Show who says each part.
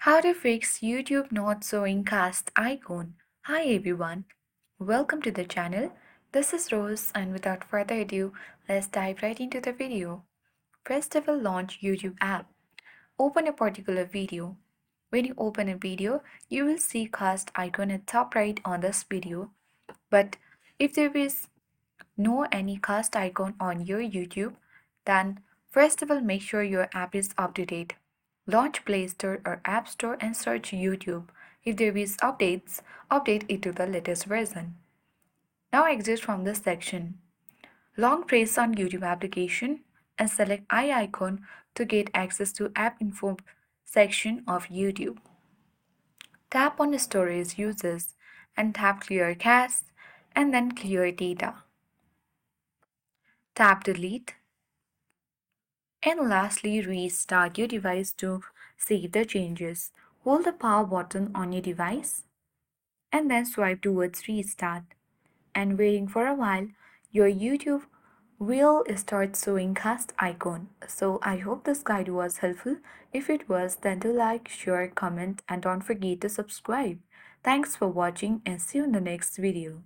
Speaker 1: How to fix YouTube not showing cast icon. Hi everyone, welcome to the channel. This is Rose and without further ado, let's dive right into the video. First of all, launch YouTube app. Open a particular video. When you open a video, you will see cast icon at top right on this video. But if there is no any cast icon on your YouTube, then first of all make sure your app is up to date. Launch Play Store or App Store and search YouTube. If there is updates, update it to the latest version. Now exit from this section. Long press on YouTube application and select eye icon to get access to app info section of YouTube. Tap on storage uses and tap clear cache and then clear data. Tap delete and lastly restart your device to save the changes. Hold the power button on your device and then swipe towards restart. And waiting for a while, your YouTube will start showing cast icon. So I hope this guide was helpful. If it was, then do like, share, comment and don't forget to subscribe. Thanks for watching and see you in the next video.